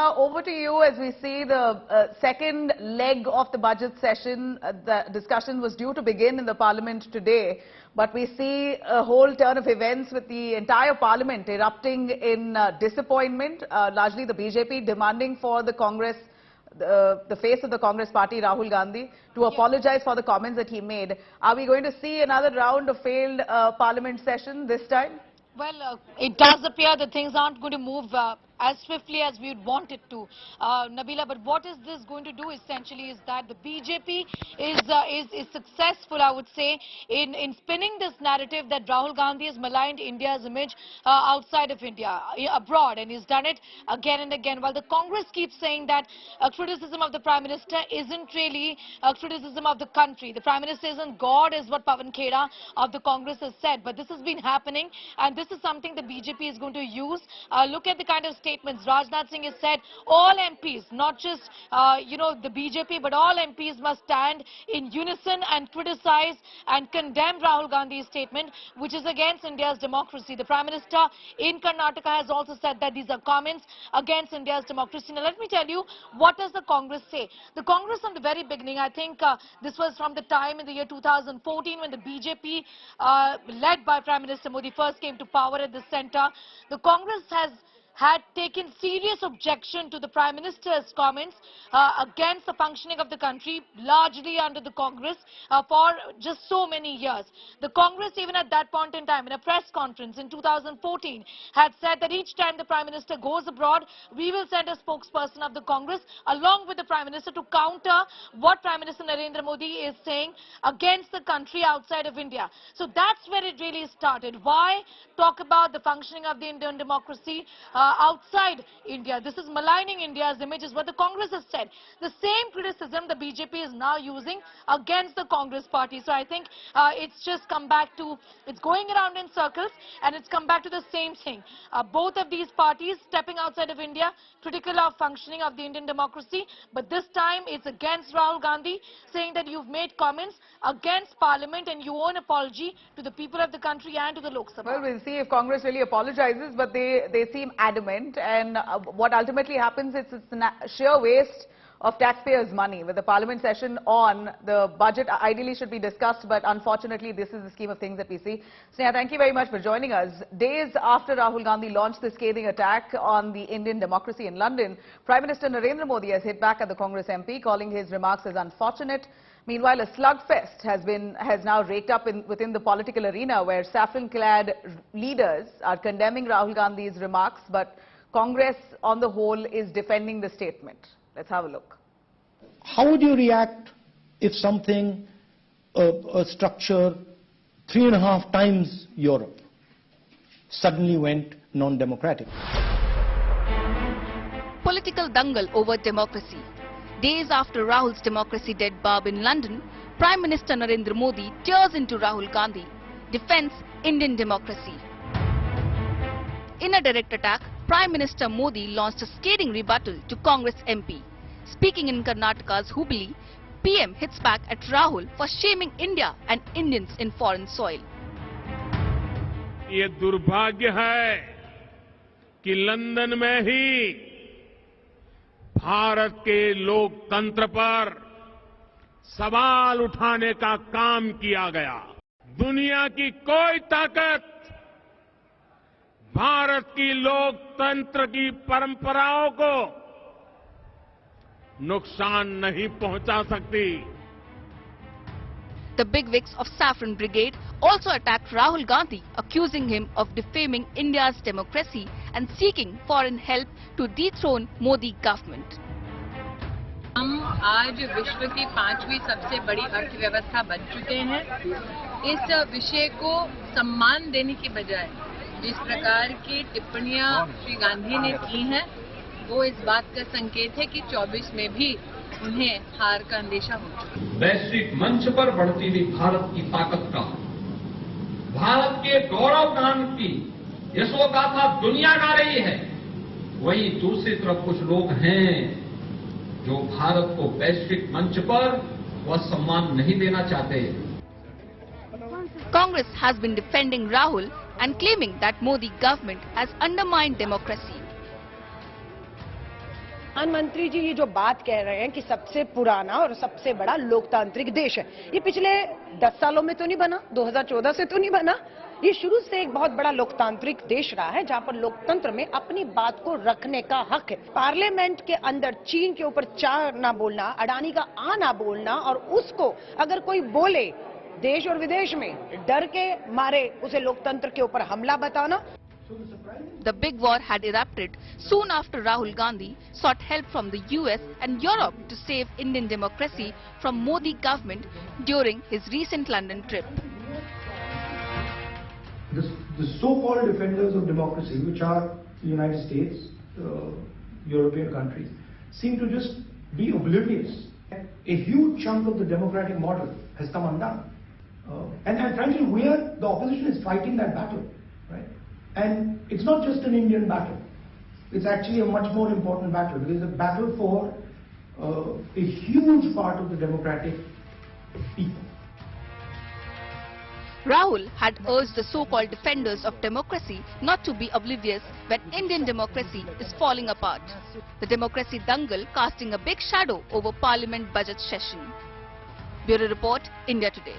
Now, over to you as we see the second leg of the budget session. The discussion was due to begin in the Parliament today, but we see a whole turn of events with the entire Parliament erupting in disappointment, largely the BJP demanding for the Congress, the face of the Congress party, Rahul Gandhi, to apologize for the comments that he made. Are we going to see another round of failed Parliament session this time? Well, it does appear that things aren't going to move as swiftly as we would want it to, Nabila. But what is this going to do essentially is that the BJP is successful, I would say, in spinning this narrative that Rahul Gandhi has maligned India's image outside of India, abroad, and he's done it again and again. While the Congress keeps saying that criticism of the Prime Minister isn't really a criticism of the country. The Prime Minister isn't God, is what Pawan Khera of the Congress has said. But this has been happening, and this is something the BJP is going to use. Look at the kind of statements Rajnath Singh has said. All MPs, not just the BJP, but all MPs must stand in unison and criticize and condemn Rahul Gandhi's statement, which is against India's democracy. The Prime Minister in Karnataka has also said that these are comments against India's democracy. Now let me tell you, what does the Congress say? The Congress from the very beginning, I think this was from the time in the year 2014 when the BJP led by Prime Minister Modi first came to power at the centre. The Congress had taken serious objection to the Prime Minister's comments against the functioning of the country, largely under the Congress, for just so many years. The Congress, even at that point in time, in a press conference in 2014, had said that each time the Prime Minister goes abroad, we will send a spokesperson of the Congress along with the Prime Minister to counter what Prime Minister Narendra Modi is saying against the country outside of India. So that's where it really started. Why talk about the functioning of the Indian democracy outside India? This is maligning India's image, is what the Congress has said. The same criticism the BJP is now using against the Congress party. So I think it's just come back to, it's going around in circles, and it's come back to the same thing. Both of these parties stepping outside of India, critical of functioning of the Indian democracy, but this time it's against Rahul Gandhi, saying that you've made comments against Parliament and you owe an apology to the people of the country and to the Lok Sabha. Well, we'll see if Congress really apologizes, but they seem adamant, and what ultimately happens is it's a sheer waste of taxpayers' money. With the Parliament session on, the budget ideally should be discussed, but unfortunately this is the scheme of things that we see. Sneha, thank you very much for joining us. Days after Rahul Gandhi launched the scathing attack on the Indian democracy in London, Prime Minister Narendra Modi has hit back at the Congress MP, calling his remarks as unfortunate. Meanwhile, a slugfest has now raked up within the political arena, where saffron-clad leaders are condemning Rahul Gandhi's remarks, but Congress on the whole is defending the statement. Let's have a look. How would you react if something, a structure 3.5 times Europe, suddenly went non-democratic? Political dangle over democracy. Days after Rahul's democracy dead barb in London, Prime Minister Narendra Modi tears into Rahul Gandhi, defends Indian democracy. In a direct attack, Prime Minister Modi launched a scathing rebuttal to Congress MP. Speaking in Karnataka's Hubli, PM hits back at Rahul for shaming India and Indians in foreign soil. ये दुर्भाग्य है कि London में ही भारत के लोकतंत्र पर सवाल उठाने का काम किया गया। दुनिया की कोई ताकत भारत की लोकतंत्र की परंपराओं को नुकसान नहीं पहुंचा सकती। The bigwigs of Saffron Brigade also attacked Rahul Gandhi, accusing him of defaming India's democracy and seeking foreign help to dethrone Modi government. हम आज विश्व की 5वीं सबसे बड़ी अर्थव्यवस्था बन चुके हैं। इस विषय को सम्मान देने की बजाय जिस प्रकार की टिप्पणियां श्री गांधी ने की हैं, वो इस बात का संकेत है कि 24 में भी उन्हें हार का अंदेशा हो चुका है। वैश्विक मंच पर बढ़ती हुई भारत की ताकत का, भारत के गौरव गान की यशोगाथा दुनिया गा रही है। वहीं दूसरी तरफ कुछ लोग हैं जो भारत को वैश्विक मंच पर वह सम्मान नहीं देना चाहते। Congress has been defending Rahul and claiming that Modi government has undermined democracy. प्रधानमंत्री जी ये जो बात कह रहे हैं कि सबसे पुराना और सबसे बड़ा लोकतांत्रिक देश है, ये पिछले 10 सालों में तो नहीं बना, 2014 से तो नहीं बना। ये शुरू से एक बहुत बड़ा लोकतांत्रिक देश रहा है जहां पर लोकतंत्र में अपनी बात को रखने का हक है। पार्लियामेंट के अंदर चीन के ऊपर चा ना बोलना, अडानी का आ ना बोलना, और उसको अगर कोई बोले देश और विदेश में डर के मारे उसे लोकतंत्र के ऊपर हमला बताना। The big war had erupted soon after Rahul Gandhi sought help from the US and Europe to save Indian democracy from Modi government during his recent London trip. The so-called defenders of democracy, which are the United States, European countries, seem to just be oblivious. A huge chunk of the democratic model has come undone. And frankly, the opposition is fighting that battle, right? And it's not just an Indian battle. It's actually a much more important battle. It is a battle for a huge part of the democratic people. Rahul had urged the so-called defenders of democracy not to be oblivious when Indian democracy is falling apart. The democracy dangle casting a big shadow over Parliament budget session. Bureau Report, India Today.